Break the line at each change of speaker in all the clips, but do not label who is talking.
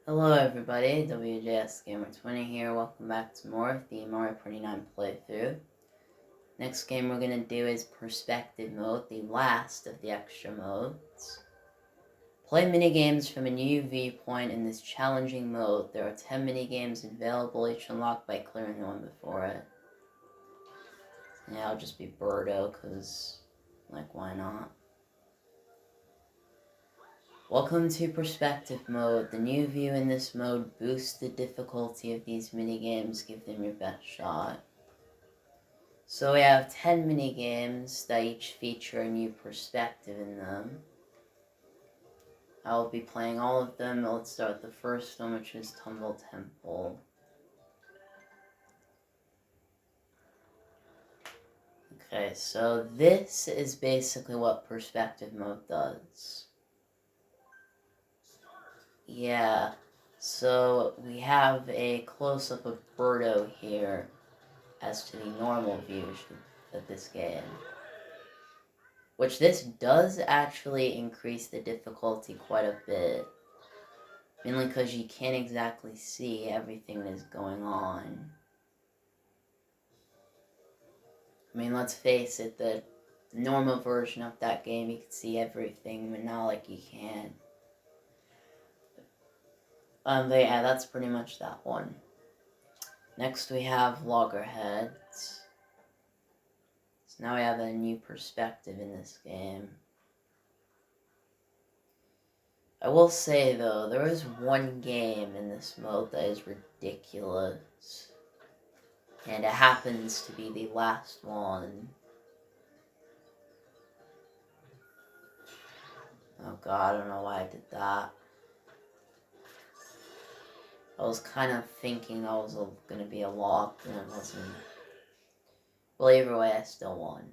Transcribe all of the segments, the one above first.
Hello everybody, WJS Gamer 20 here. Welcome back to more of the Mario Party 9 playthrough. Next game we're going to do is Perspective Mode, the last of the extra modes. Play minigames from a new viewpoint in this challenging mode. There are 10 minigames available, each unlocked by clearing the one before it. Yeah, I'll just be Birdo, because, like, why not? Welcome to Perspective Mode. The new view in this mode boosts the difficulty of these minigames, give them your best shot. So we have 10 minigames that each feature a new perspective in them. I will be playing all of them. Let's start with the first one, which is Tumble Temple. Okay, so this is basically what Perspective Mode does. Yeah, so we have a close-up of Birdo here as to the normal view of this game. Which this does actually increase the difficulty quite a bit. Mainly because you can't exactly see everything that is going on. I mean, let's face it, the normal version of that game, you could see everything, but not like you can. But yeah, that's pretty much that one. Next we have Loggerheads. So now we have a new perspective in this game. I will say though, there is one game in this mode that is ridiculous. And it happens to be the last one. Oh god, I don't know why I did that. I was kind of thinking that was going to be a lock, and it wasn't. Well, either way, I still won.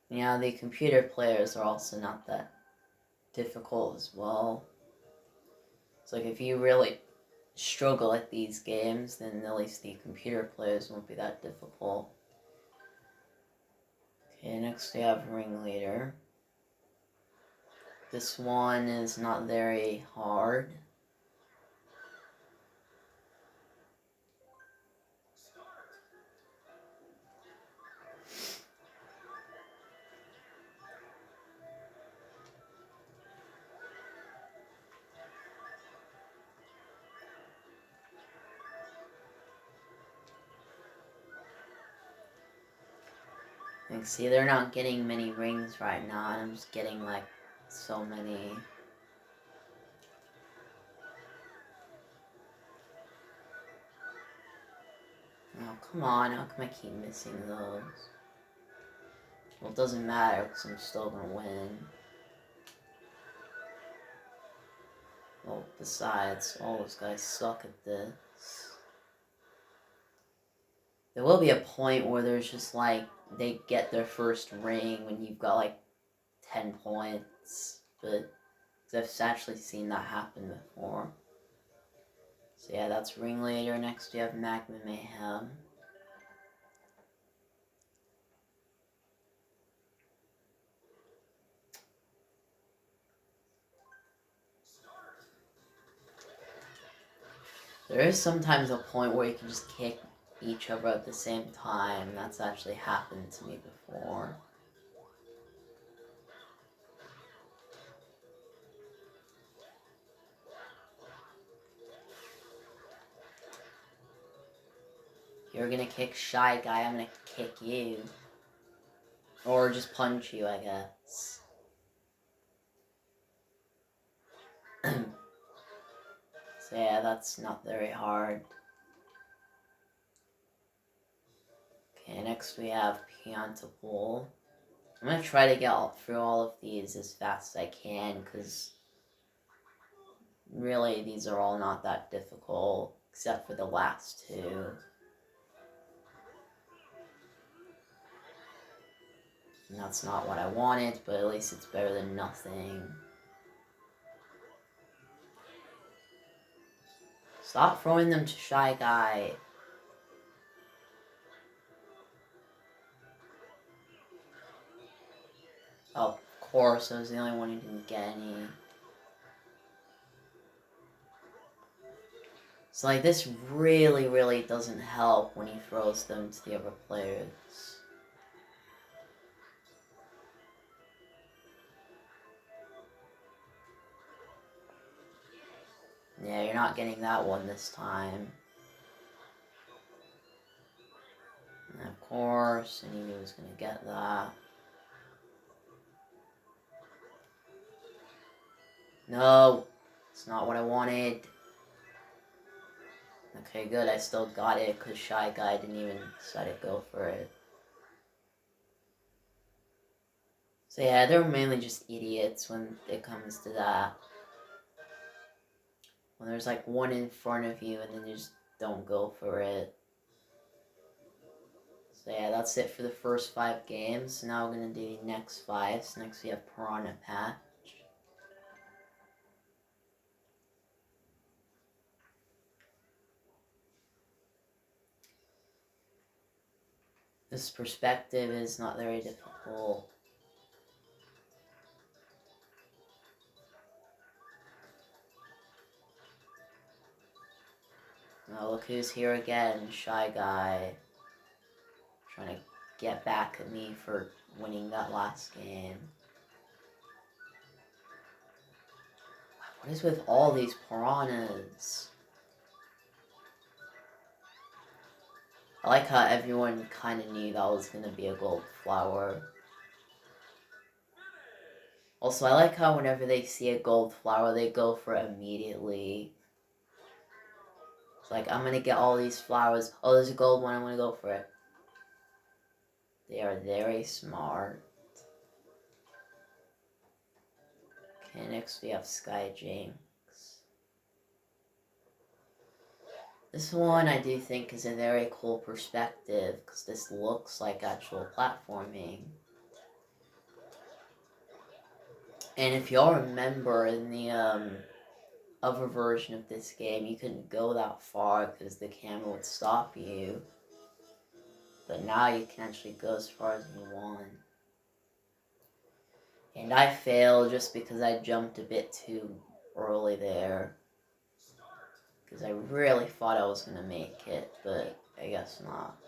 Yeah, the computer players are also not that difficult as well. It's like if you really struggle at these games, then at least the computer players won't be that difficult. Okay, next we have Ringleader. This one is not very hard. Like, see, they're not getting many rings right now, and I'm just getting, like, so many. Oh, come on, how come I keep missing those? Well, it doesn't matter, because I'm still gonna win. Well, besides, all those guys suck at this. There will be a point where there's just, like, they get their first ring when you've got, like, 10 points, but I've actually seen that happen before. So yeah, that's Ringleader. Next we have Magma Mayhem. There is sometimes a point where you can just kick each other at the same time. That's actually happened to me before. You're gonna kick Shy Guy, I'm gonna kick you. Or just punch you, I guess. So yeah, that's not very hard. Okay, next we have Pianta Wool. I'm gonna try to get through all of these as fast as I can, because really these are all not that difficult, except for the last two. And that's not what I wanted, but at least it's better than nothing. Stop throwing them to Shy Guy. Oh, of course, I was the only one who didn't get any. So, like, this really, really doesn't help when he throws them to the other players. Yeah, you're not getting that one this time. And of course, I knew he was going to get that. No, it's not what I wanted. Okay, good, I still got it because Shy Guy didn't even decide to go for it. So yeah, they're mainly just idiots when it comes to that. When there's like one in front of you and then you just don't go for it. So yeah, that's it for the first 5 games. Now we're going to do the next 5. So next we have Piranha Patch. This perspective is not very difficult. Oh, look who's here again, Shy Guy. Trying to get back at me for winning that last game. What is with all these piranhas? I like how everyone kind of knew that was going to be a gold flower. Also, I like how whenever they see a gold flower, they go for it immediately. It's like, I'm going to get all these flowers. Oh, there's a gold one, I'm going to go for it. They are very smart. Okay, next we have Sky Jinx. This one I do think is a very cool perspective, because this looks like actual platforming. And if y'all remember in the other version of this game, you couldn't go that far because the camera would stop you. But now you can actually go as far as you want. And I failed just because I jumped a bit too early there. Because I really thought I was going to make it, but I guess not.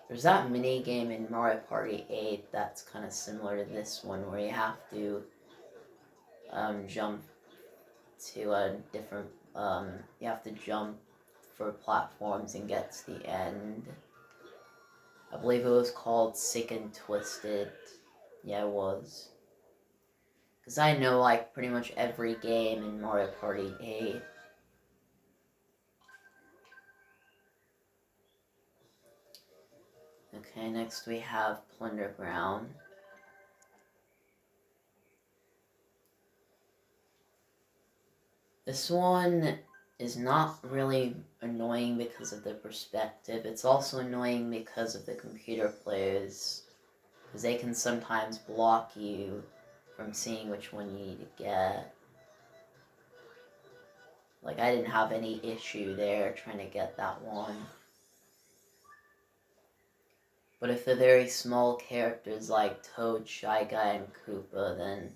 There's that mini game in Mario Party 8 that's kind of similar to this one, where you have to jump to a different, you have to jump for platforms and get to the end. I believe it was called Sick and Twisted. Yeah, it was. Because I know, like, pretty much every game in Mario Party 8. Okay, next we have Plunder Ground. This one is not really annoying because of the perspective. It's also annoying because of the computer players. Because they can sometimes block you from seeing which one you need to get. Like, I didn't have any issue there trying to get that one. But if they're very small characters like Toad, Shy Guy, and Koopa, then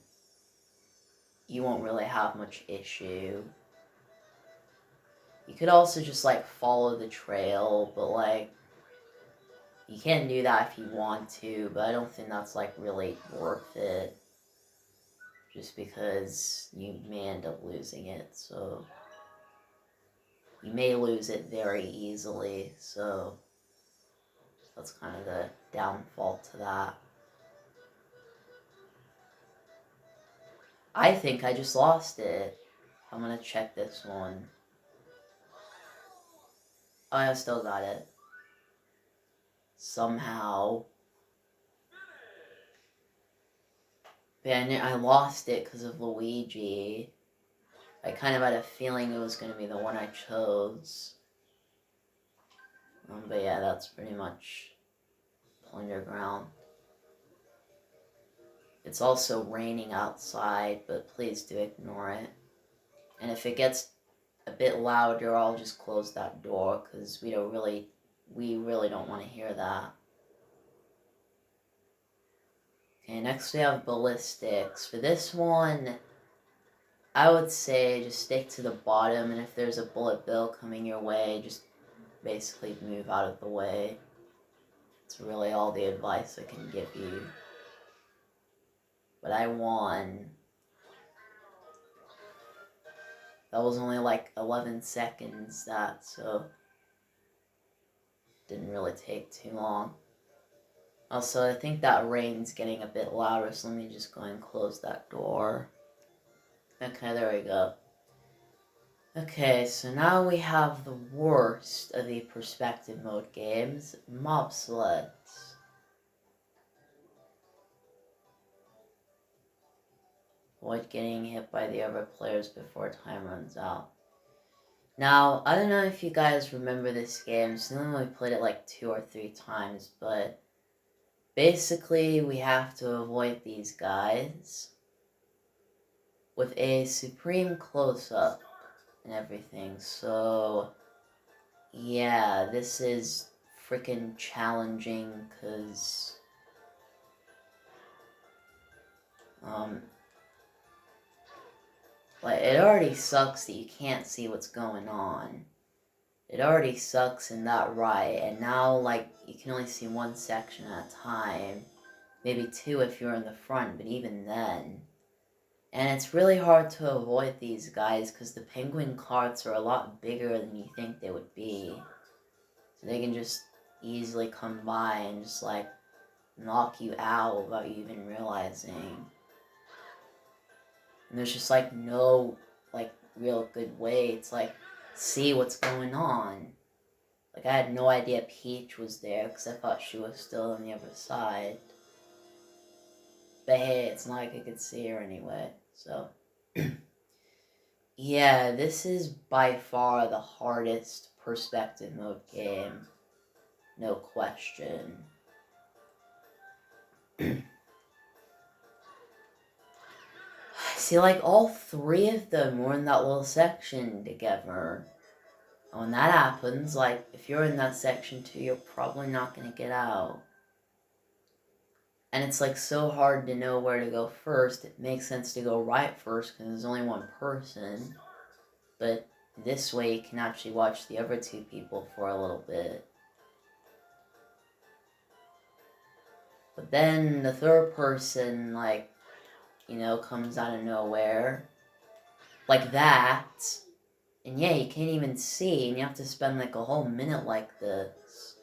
you won't really have much issue. You could also just, like, follow the trail, but, like, you can do that if you want to, but I don't think that's, like, really worth it. Just because you may end up losing it, so... You may lose it very easily, so... That's kind of the downfall to that. I think I just lost it. I'm gonna check this one. Oh, I still got it. Somehow. But I lost it because of Luigi. I kind of had a feeling it was going to be the one I chose. But yeah, that's pretty much Plunder Ground. It's also raining outside, but please do ignore it. And if it gets a bit louder, I'll just close that door, because we don't really we really don't want to hear that. Okay, next we have Ballistics. For this one, I would say just stick to the bottom, and if there's a bullet bill coming your way, just basically move out of the way. It's really all the advice I can give you. But I won. That was only like 11 seconds, so didn't really take too long. Also, I think that rain's getting a bit louder, so let me just go and close that door. Okay, there we go. Okay, so now we have the worst of the perspective mode games, Mobsleds. Avoid getting hit by the other players before time runs out. Now, I don't know if you guys remember this game, so I only played it like 2 or 3 times, but basically we have to avoid these guys with a supreme close-up and everything, so yeah, this is freaking challenging, because like, it already sucks that you can't see what's going on. It already sucks in that right, and now, like, you can only see one section at a time. Maybe 2 if you're in the front, but even then. And it's really hard to avoid these guys, because the penguin carts are a lot bigger than you think they would be. So they can just easily come by and just, like, knock you out without you even realizing. And there's just, like, no, like, real good way to, like, see what's going on. Like, I had no idea Peach was there, because I thought she was still on the other side. But hey, it's not like I could see her anyway, so. Yeah, this is by far the hardest perspective mode game. No question. See, like, all 3 of them were in that little section together. And when that happens, like, if you're in that section too, you're probably not going to get out. And it's, like, so hard to know where to go first. It makes sense to go right first because there's only one person. But this way you can actually watch the other 2 people for a little bit. But then the third person, like, you know, comes out of nowhere. Like that. And yeah, you can't even see, and you have to spend like a whole minute like this.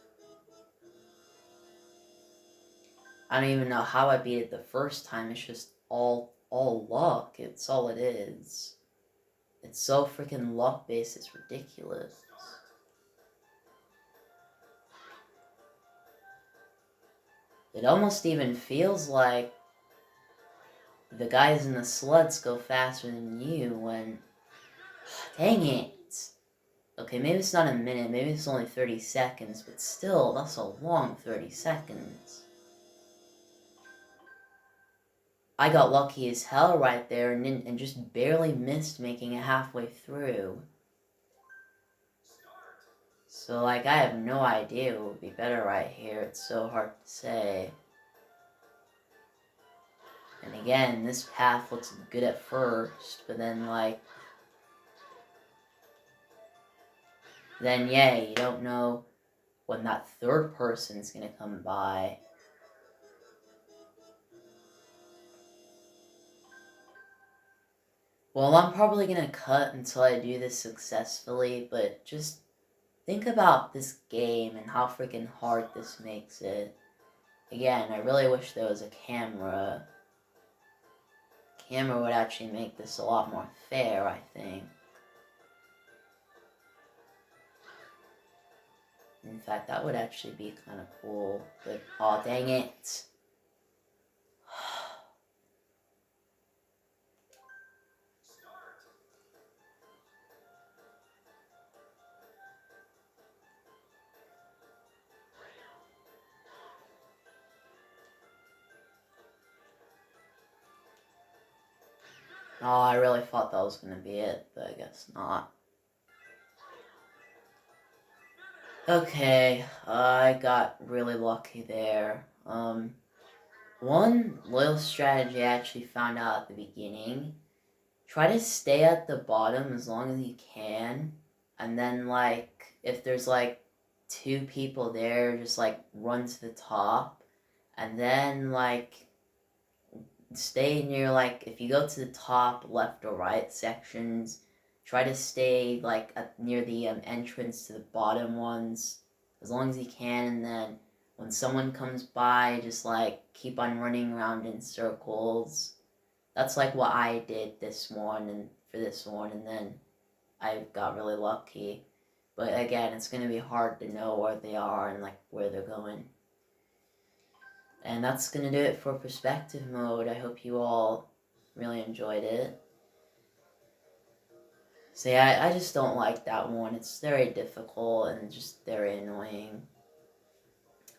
I don't even know how I beat it the first time. It's just all luck. It's all it is. It's so freaking luck-based, it's ridiculous. It almost even feels like the guys in the sleds go faster than you when... Dang it! Okay, maybe it's not a minute, maybe it's only 30 seconds, but still, that's a long 30 seconds. I got lucky as hell right there and just barely missed making it halfway through. So, like, I have no idea what would be better right here. It's so hard to say. And again, this path looks good at first, but then, like... Then, yeah, you don't know when that third person's gonna come by. Well, I'm probably gonna cut until I do this successfully, but just think about this game and how freaking hard this makes it. Again, I really wish there was a camera. Camera would actually make this a lot more fair, I think. In fact, that would actually be kind of cool, but aw, dang it. Oh, I really thought that was gonna be it, but I guess not. Okay, I got really lucky there. One little strategy I actually found out at the beginning. Try to stay at the bottom as long as you can, and then, like, if there's, like, two people there, just, like, run to the top, and then, like, stay near, like, if you go to the top left or right sections, try to stay, like, near the entrance to the bottom ones as long as you can, and then when someone comes by, just, like, keep on running around in circles. That's, like, what I did this one, and for this one, and then I got really lucky. But again, it's going to be hard to know where they are and, like, where they're going. And that's going to do it for perspective mode. I hope you all really enjoyed it. See, I just don't like that one. It's very difficult and just very annoying.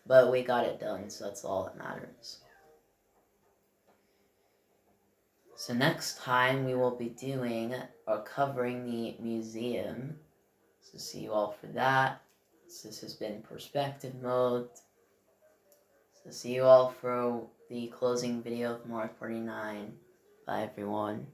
But we got it done, so that's all that matters. So next time we will be doing or covering the museum. So see you all for that. So this has been perspective mode. So see you all for the closing video of Mario 49. Bye everyone.